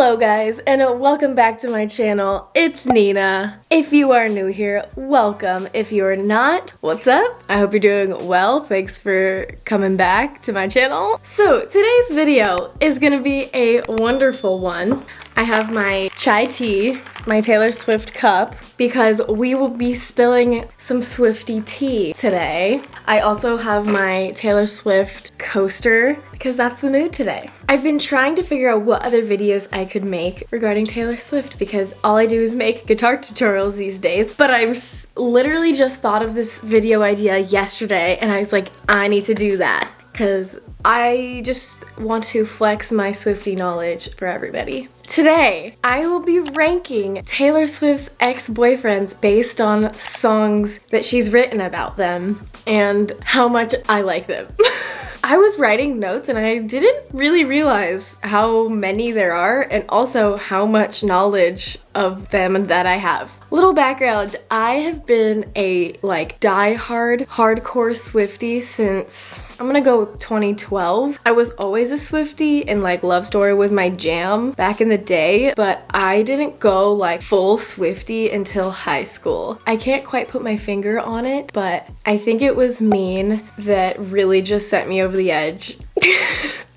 Hello guys, and welcome back to my channel. It's Nina. If you are new here, welcome. If you're not, what's up? I hope you're doing well. Thanks for coming back to my channel. So today's video is gonna be a wonderful one. I have my chai tea, my Taylor Swift cup, because we will be spilling some Swiftie tea today. I also have my Taylor Swift coaster, because that's the mood today. I've been trying to figure out what other videos I could make regarding Taylor Swift, because all I do is make guitar tutorials these days, but I literally just thought of this video idea yesterday, and I was like, I need to do that, because I just want to flex my Swiftie knowledge for everybody. Today, I will be ranking Taylor Swift's ex-boyfriends based on songs that she's written about them and how much I like them. I was writing notes and I didn't really realize how many there are and also how much knowledge of them that I have. Little background, I have been a die-hard hardcore Swiftie since I'm gonna go 2012. I was always a Swiftie and Love Story was my jam back in the day, but I didn't go full Swiftie until high school. I can't quite put my finger on it, but I think it was Mean that really just sent me over the edge.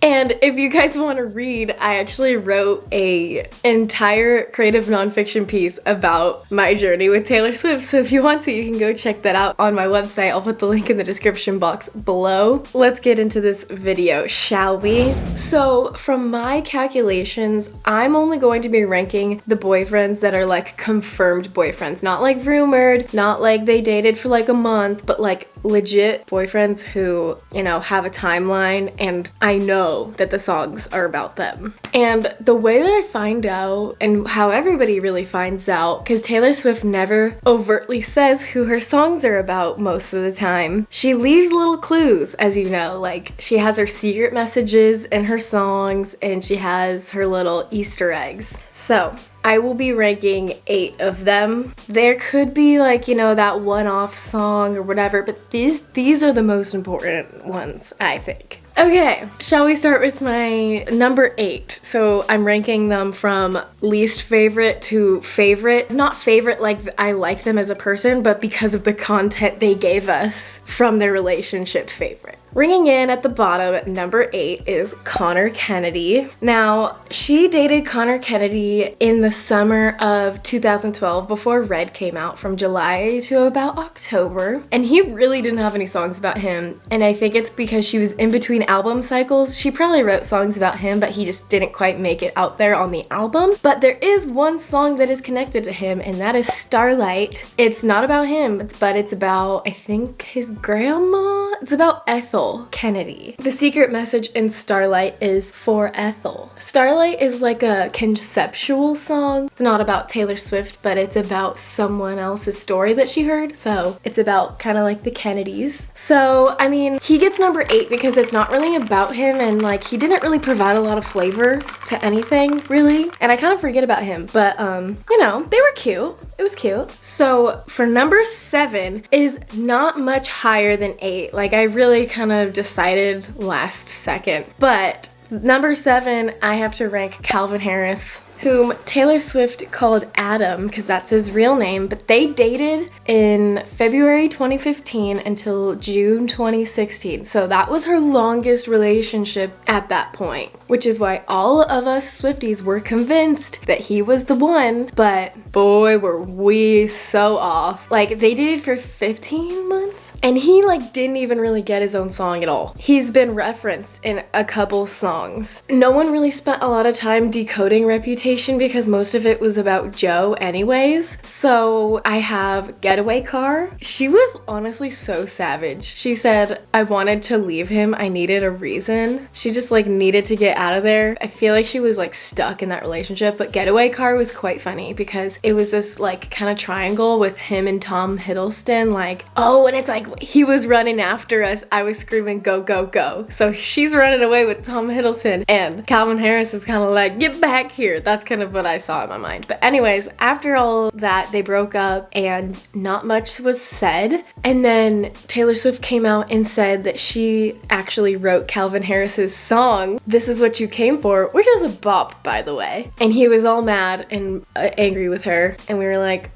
And if you guys want to read, I actually wrote an entire creative nonfiction piece about my journey with Taylor Swift, so if you want to, you can go check that out on my website. I'll put the link in the description box below. Let's get into this video, shall we? So from my calculations, I'm only going to be ranking the boyfriends that are confirmed boyfriends, not rumored, not they dated for a month, but legit boyfriends who, have a timeline and I know that the songs are about them. And the way that I find out and how everybody really finds out, because Taylor Swift never overtly says who her songs are about most of the time. She leaves little clues, as you know, she has her secret messages in her songs and she has her little Easter eggs. So I will be ranking 8 of them. There could be that one-off song or whatever, but these are the most important ones, I think. Okay, shall we start with my number 8? So I'm ranking them from least favorite to favorite. Not favorite I like them as a person, but because of the content they gave us from their relationship favorite. Ringing in at the bottom at number 8 is Conor Kennedy. Now, she dated Conor Kennedy in the summer of 2012 before Red came out, from July to about October. And he really didn't have any songs about him. And I think it's because she was in between album cycles. She probably wrote songs about him, but he just didn't quite make it out there on the album. But there is one song that is connected to him, and that is Starlight. It's not about him, but it's about, I think, his grandma? It's about Ethel Kennedy. The secret message in Starlight is for Ethel. Starlight is a conceptual song. It's not about Taylor Swift, but it's about someone else's story that she heard. So it's about kind of the Kennedys. So, I mean, he gets number 8 because it's not really about him and he didn't really provide a lot of flavor to anything, really. And I kind of forget about him, but they were cute. It was cute. So for number 7 is not much higher than 8. I really kind of decided last second. But number 7, I have to rank Calvin Harris, whom Taylor Swift called Adam because that's his real name, but they dated in February 2015 until June 2016. So that was her longest relationship at that point, which is why all of us Swifties were convinced that he was the one, but boy, were we so off. They dated for 15 months and he didn't even really get his own song at all. He's been referenced in a couple songs. No one really spent a lot of time decoding Reputation because most of it was about Joe anyways. So I have Getaway Car. She was honestly so savage. She said, I wanted to leave him. I needed a reason. She just needed to get out of there. I feel like she was stuck in that relationship, but Getaway Car was quite funny because it was this kind of triangle with him and Tom Hiddleston. And it's he was running after us. I was screaming, go, go, go. So she's running away with Tom Hiddleston and Calvin Harris is kind of get back here. That's that's kind of what I saw in my mind. But anyways, after all that, they broke up and not much was said. And then Taylor Swift came out and said that she actually wrote Calvin Harris's song, This Is What You Came For, which is a bop, by the way. And he was all mad and angry with her. And we were like,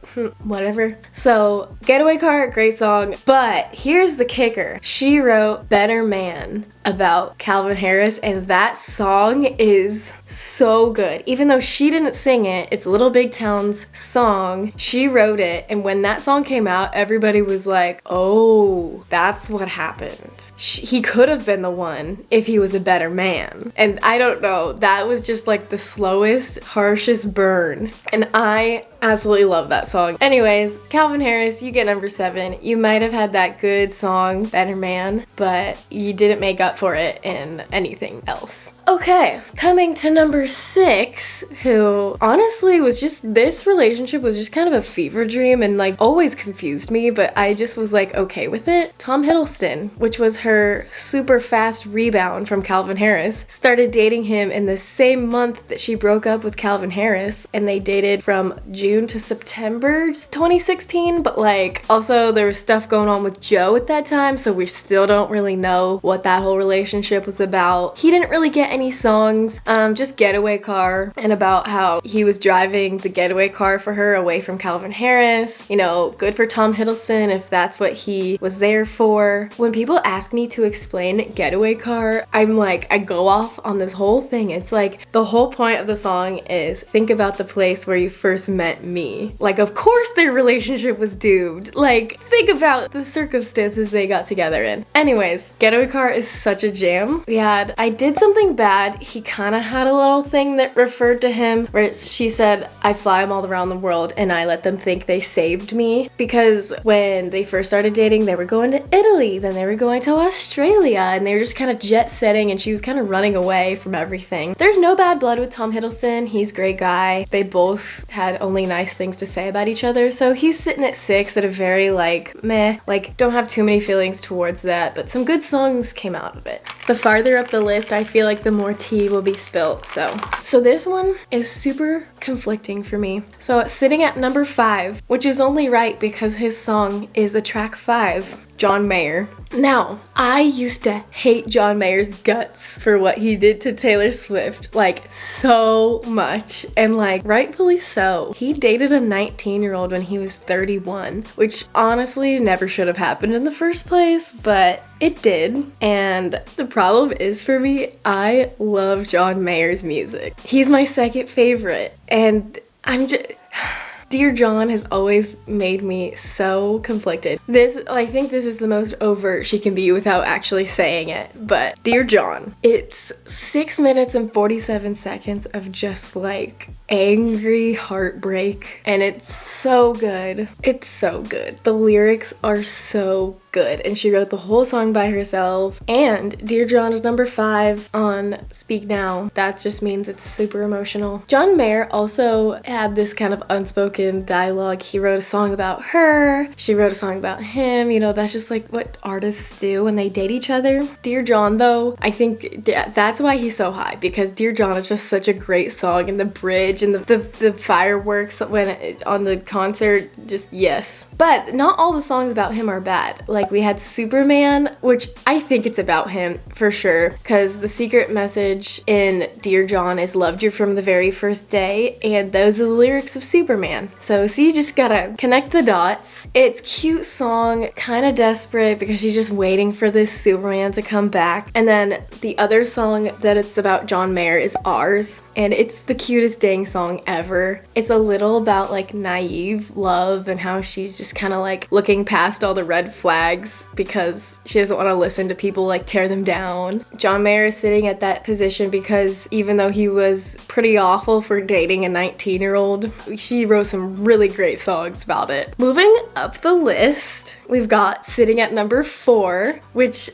whatever. So, Getaway Car, great song. But here's the kicker. She wrote Better Man about Calvin Harris, and that song is so good. Even though she didn't sing it, it's Little Big Town's song. She wrote it, and when that song came out, everybody was like, oh, that's what happened. He could have been the one if he was a better man. And I don't know, that was just like the slowest, harshest burn. And I absolutely love that song. Anyways, Calvin Harris, you get number 7. You might have had that good song, Better Man, but you didn't make up for it in anything else. Okay, coming to number 6, who honestly was just, this relationship was just kind of a fever dream and like always confused me, but I just was like okay with it. Tom Hiddleston, which was her super fast rebound from Calvin Harris, started dating him in the same month that she broke up with Calvin Harris, and they dated from June to September 2016, but like also there was stuff going on with Joe at that time, so we still don't really know what that whole relationship was about. He didn't really get any songs, just Getaway Car, and about how he was driving the getaway car for her away from Calvin Harris. You know, good for Tom Hiddleston if that's what he was there for. When people ask me to explain Getaway Car, I'm like, I go off on this whole thing. It's like the whole point of the song is think about the place where you first met me. Like, of course their relationship was doomed. Like, think about the circumstances they got together in. Anyways, Getaway Car is such a jam. We had I Did Something Bad. He kind of had a little thing that referred to him where she said, I fly them all around the world and I let them think they saved me. Because when they first started dating, they were going to Italy, then they were going to Australia, and they were just kind of jet setting, and she was kind of running away from everything. There's no bad blood with Tom Hiddleston. He's a great guy. They both had only nice things to say about each other, so he's sitting at 6 at a very like meh, like don't have too many feelings towards that, but some good songs came out of it. The farther up the list, I feel like the more tea will be spilt. So this one is super conflicting for me. So sitting at number 5, which is only right because his song is a track 5, John Mayer. Now, I used to hate John Mayer's guts for what he did to Taylor Swift, like, so much, and like, rightfully so. He dated a 19-year-old when he was 31, which honestly never should have happened in the first place, but it did. And the problem is, for me, I love John Mayer's music. He's my second favorite, and I'm just... Dear John has always made me so conflicted. I think this is the most overt she can be without actually saying it, but Dear John, it's 6 minutes and 47 seconds of just like angry heartbreak, and it's so good. It's so good. The lyrics are so good, and she wrote the whole song by herself. And Dear John is number 5 on Speak Now. That just means it's super emotional. John Mayer also had this kind of unspoken dialogue. He wrote a song about her, she wrote a song about him. You know, that's just like what artists do when they date each other. Dear John, though, I think that's why he's so high, because Dear John is just such a great song, and the bridge and the fireworks on the concert, just yes. But not all the songs about him are bad. Like, we had Superman, which I think it's about him for sure, because the secret message in Dear John is loved you from the very first day, and those are the lyrics of Superman. So you just gotta connect the dots. It's a cute song, kind of desperate because she's just waiting for this Superman to come back. And then the other song that it's about John Mayer is Ours, and it's the cutest dang song ever. It's a little about like naive love and how she's just kind of like looking past all the red flags because she doesn't want to listen to people like tear them down. John Mayer is sitting at that position because even though he was pretty awful for dating a 19-year-old, she wrote some really great songs about it. Moving up the list, we've got sitting at number 4, which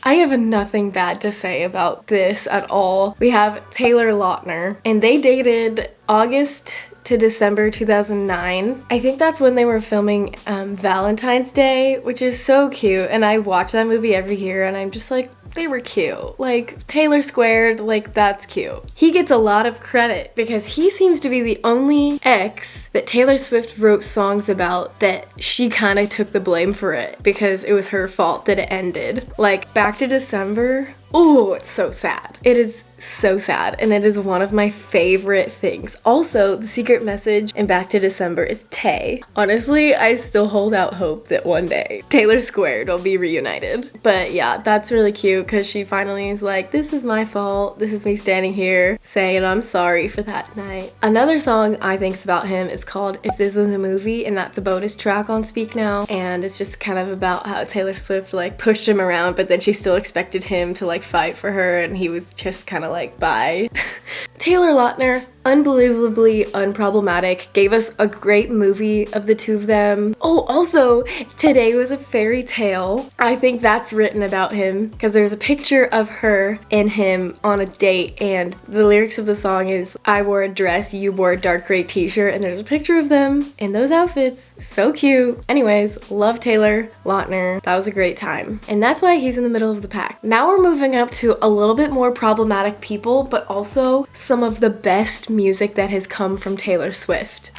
I have nothing bad to say about this at all. We have Taylor Lautner, and they dated August to December 2009. I think that's when they were filming Valentine's Day, which is so cute, and I watch that movie every year, and I'm just like, they were cute. Like, Taylor squared, like, that's cute. He gets a lot of credit because he seems to be the only ex that Taylor Swift wrote songs about that she kind of took the blame for it because it was her fault that it ended. Like, Back to December. Oh, it's so sad. It is so sad, and it is one of my favorite things. Also, the secret message in Back to December is Tay. Honestly, I still hold out hope that one day Taylor Squared will be reunited. But yeah, that's really cute because she finally is like, this is my fault. This is me standing here saying I'm sorry for that night. Another song I think's about him is called If This Was a Movie, and that's a bonus track on Speak Now. And it's just kind of about how Taylor Swift like pushed him around, but then she still expected him to like fight for her, and he was just kind of like, bye. Taylor Lautner, unbelievably unproblematic, gave us a great movie of the two of them. Oh, also, Today Was a Fairy Tale. I think that's written about him because there's a picture of her and him on a date, and the lyrics of the song is, I wore a dress, you wore a dark gray t-shirt, and there's a picture of them in those outfits. So cute. Anyways, love Taylor Lautner. That was a great time. And that's why he's in the middle of the pack. Now we're moving up to a little bit more problematic people, but also some of the best music that has come from Taylor Swift.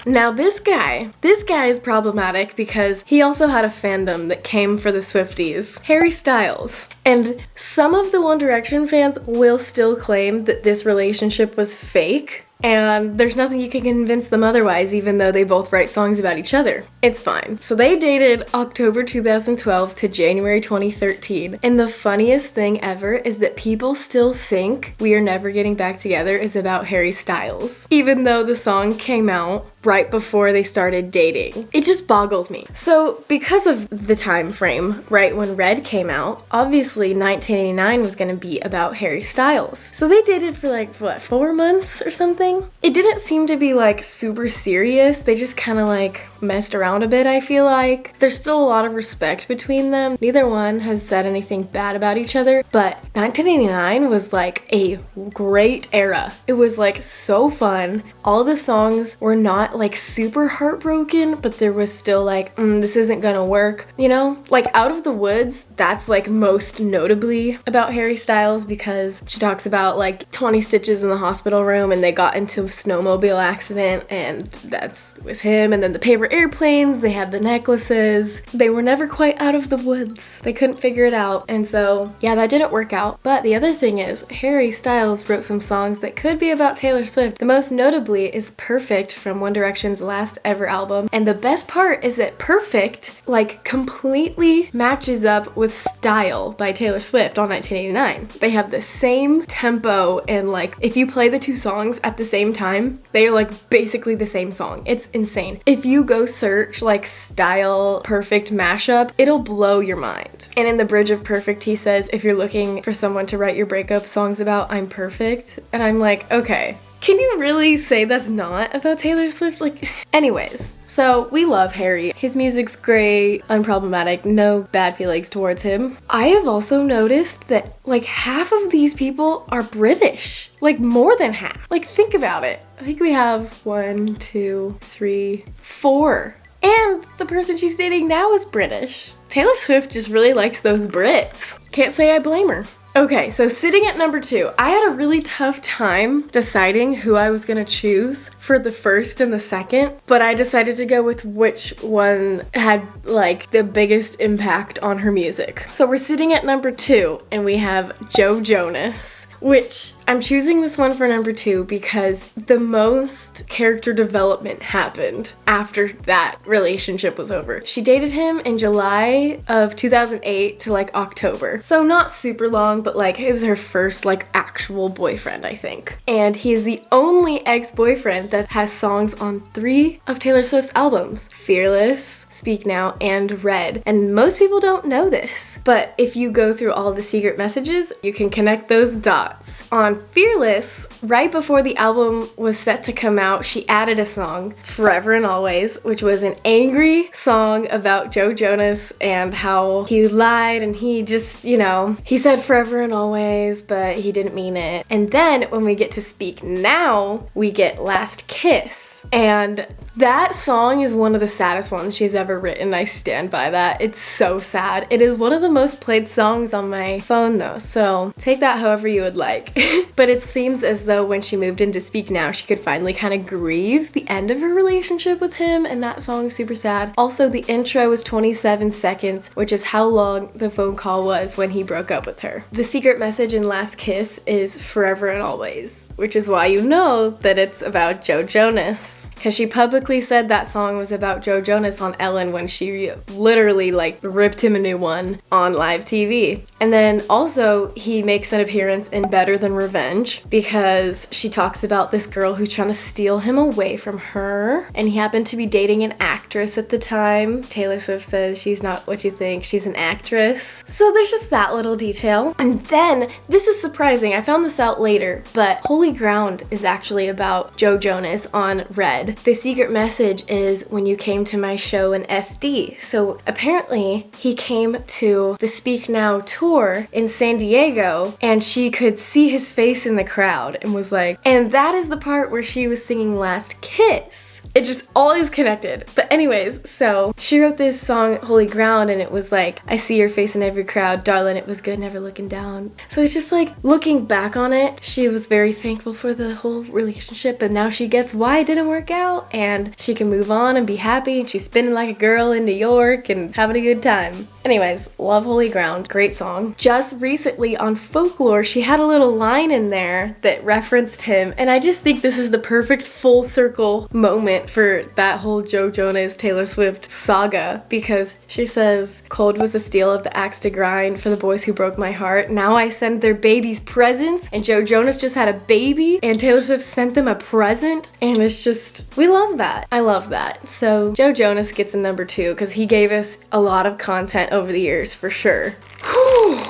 Now this guy is problematic because he also had a fandom that came for the Swifties, Harry Styles. And some of the One Direction fans will still claim that this relationship was fake. And there's nothing you can convince them otherwise, even though they both write songs about each other. It's fine. So they dated October 2012 to January 2013. And the funniest thing ever is that people still think We Are Never Getting Back Together is about Harry Styles, even though the song came out right before they started dating. It just boggles me. So because of the time frame, right when Red came out, obviously 1989 was gonna be about Harry Styles. So they dated for like, what, 4 months or something? It didn't seem to be like super serious. They just kind of like messed around a bit, I feel like. There's still a lot of respect between them. Neither one has said anything bad about each other, but 1989 was like a great era. It was like so fun. All the songs were not like super heartbroken, but there was still like, this isn't gonna work, you know? Like Out of the Woods, that's like most notably about Harry Styles because she talks about like 20 stitches in the hospital room and they got into a snowmobile accident and that was him. And then the paper airplanes, they had the necklaces. They were never quite out of the woods. They couldn't figure it out. And so, yeah, that didn't work out. But the other thing is, Harry Styles wrote some songs that could be about Taylor Swift. The most notably is Perfect from One Direction's last ever album. And the best part is that Perfect, like, completely matches up with Style by Taylor Swift on 1989. They have the same tempo and, like, if you play the two songs at the same time, they are, like, basically the same song. It's insane. If you go search, like, Style Perfect mashup, it'll blow your mind. And in the bridge of Perfect, he says, if you're looking for someone to write your breakup songs about, I'm perfect. And I'm like, okay. Can you really say that's not about Taylor Swift? Like, anyways, so we love Harry. His music's great, unproblematic, no bad feelings towards him. I have also noticed that like half of these people are British, like more than half. Like think about it. I think we have 1, 2, 3, 4. And the person she's dating now is British. Taylor Swift just really likes those Brits. Can't say I blame her. Okay, so sitting at number 2, I had a really tough time deciding who I was gonna choose for the first and the second, but I decided to go with which one had like the biggest impact on her music. So we're sitting at number 2 and we have Joe Jonas, which I'm choosing this one for number 2 because the most character development happened after that relationship was over. She dated him in July of 2008 to like October. So not super long, but like it was her first like actual boyfriend, I think. And he is the only ex-boyfriend that has songs on 3 of Taylor Swift's albums: Fearless, Speak Now, and Red. And most people don't know this, but if you go through all the secret messages, you can connect those dots. On on Fearless, right before the album was set to come out, she added a song, Forever and Always, which was an angry song about Joe Jonas and how he lied and he just, you know, he said forever and always, but he didn't mean it. And then when we get to Speak Now, we get Last Kiss. And that song is one of the saddest ones she's ever written. I stand by that. It's so sad. It is one of the most played songs on my phone though, so take that however you would like. But it seems as though when she moved into Speak Now, she could finally kind of grieve the end of her relationship with him, and that song is super sad. Also, the intro is 27 seconds, which is how long the phone call was when he broke up with her. The secret message in Last Kiss is Forever and Always, which is why you know that it's about Joe Jonas. Because she publicly said that song was about Joe Jonas on Ellen when she literally like ripped him a new one on live TV. And then also he makes an appearance in Better Than Revenge because she talks about this girl who's trying to steal him away from her. And he happened to be dating an actress at the time. Taylor Swift says she's not what you think, she's an actress. So there's just that little detail. And then, this is surprising, I found this out later, but Holy Ground is actually about Joe Jonas on Red. The secret message is when you came to my show in SD. So apparently he came to the Speak Now tour in San Diego and she could see his face in the crowd and was like, and that is the part where she was singing Last Kiss. It just all is connected. But anyways, so she wrote this song, Holy Ground, and it was like, I see your face in every crowd, darling, it was good, never looking down. So it's just like, looking back on it, she was very thankful for the whole relationship, and now she gets why it didn't work out, and she can move on and be happy, and she's spinning like a girl in New York and having a good time. Anyways, love Holy Ground, great song. Just recently on Folklore, she had a little line in there that referenced him, and I just think this is the perfect full circle moment for that whole Joe Jonas Taylor Swift saga, because she says, cold was the steel of the axe to grind for the boys who broke my heart. Now I send their babies presents, and Joe Jonas just had a baby and Taylor Swift sent them a present, and it's just, we love that. I love that. So Joe Jonas gets a number 2 because he gave us a lot of content over the years for sure. Whew.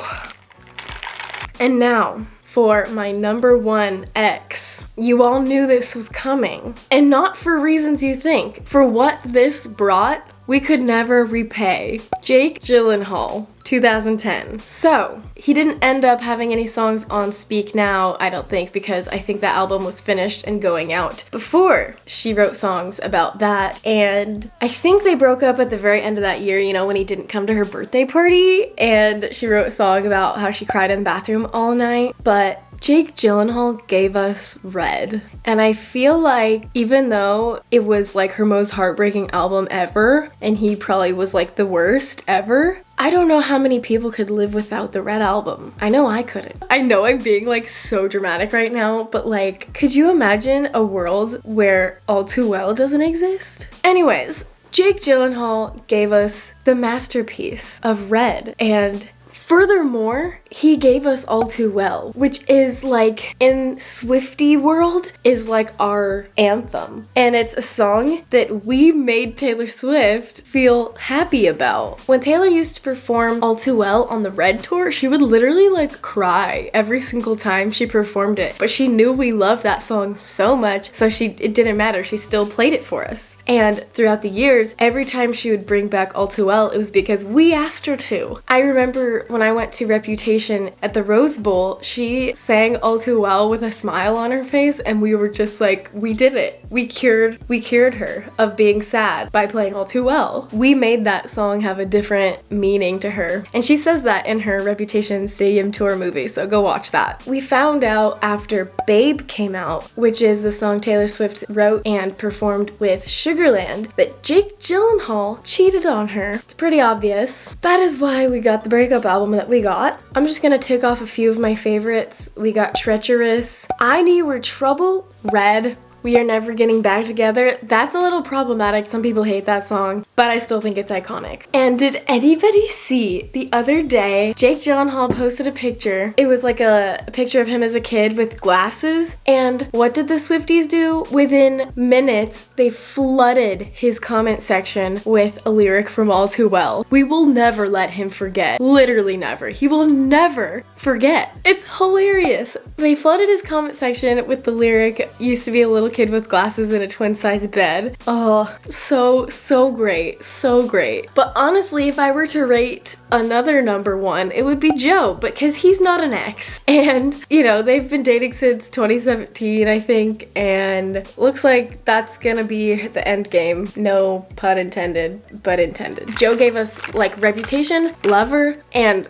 And now for my number 1 ex. You all knew this was coming, and not for reasons you think. For what this brought, we could never repay. Jake Gyllenhaal, 2010. So, he didn't end up having any songs on Speak Now, I don't think, because I think that album was finished and going out before she wrote songs about that. And I think they broke up at the very end of that year, you know, when he didn't come to her birthday party, and she wrote a song about how she cried in the bathroom all night. But Jake Gyllenhaal gave us Red. And I feel like even though it was like her most heartbreaking album ever, and he probably was like the worst ever, I don't know how many people could live without the Red album. I know I couldn't. I know I'm being like so dramatic right now, but like, could you imagine a world where All Too Well doesn't exist? Anyways, Jake Gyllenhaal gave us the masterpiece of Red, and furthermore, he gave us All Too Well, which is like, in Swiftie world, is like our anthem. And it's a song that we made Taylor Swift feel happy about. When Taylor used to perform All Too Well on the Red tour, she would literally like cry every single time she performed it. But she knew we loved that song so much, so it didn't matter, she still played it for us. And throughout the years, every time she would bring back All Too Well, it was because we asked her to. I remember when I went to Reputation at the Rose Bowl, she sang All Too Well with a smile on her face, and we were just like, we did it. We cured her of being sad by playing All Too Well. We made that song have a different meaning to her. And she says that in her Reputation Stadium Tour movie, so go watch that. We found out after Babe came out, which is the song Taylor Swift wrote and performed with Sugarland, that Jake Gyllenhaal cheated on her. It's pretty obvious. That is why we got the breakup album that we got. I'm just gonna tick off a few of my favorites. We got Treacherous, I Knew You Were Trouble, Red, We Are Never Getting Back Together. That's a little problematic. Some people hate that song. but I still think it's iconic. And did anybody see the other day, Jake Gyllenhaal posted a picture. It was like a picture of him as a kid with glasses. And what did the Swifties do? Within minutes, they flooded his comment section with a lyric from All Too Well. We will never let him forget. Literally never. He will never forget. It's hilarious. They flooded his comment section with the lyric, used to be a little kid with glasses in a twin-size bed. Oh, so great. So great. But honestly, if I were to rate another number one, it would be Joe, because he's not an ex. And, you know, they've been dating since 2017, I think, and looks like that's gonna be the end game. No pun intended, but intended. Joe gave us, like, Reputation, Lover, and,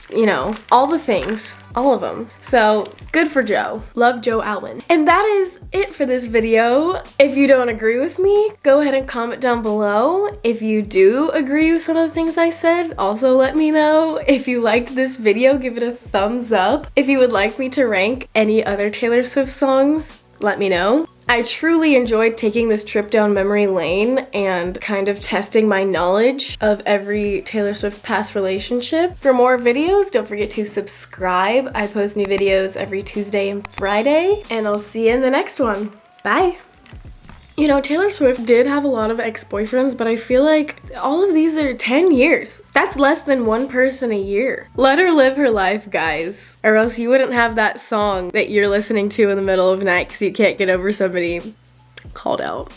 you know, all the things. All of them. So, good for Joe. Love Joe Alwyn. And that is it for this video. If you don't agree with me, go ahead and comment down below. If you do agree with some of the things I said, also let me know. If you liked this video, give it a thumbs up. If you would like me to rank any other Taylor Swift songs, let me know. I truly enjoyed taking this trip down memory lane and kind of testing my knowledge of every Taylor Swift past relationship. For more videos, don't forget to subscribe. I post new videos every Tuesday and Friday, and I'll see you in the next one. Bye! You know, Taylor Swift did have a lot of ex-boyfriends, but I feel like all of these are 10 years. That's less than one person a year. Let her live her life, guys. Or else you wouldn't have that song that you're listening to in the middle of the night because you can't get over somebody called out.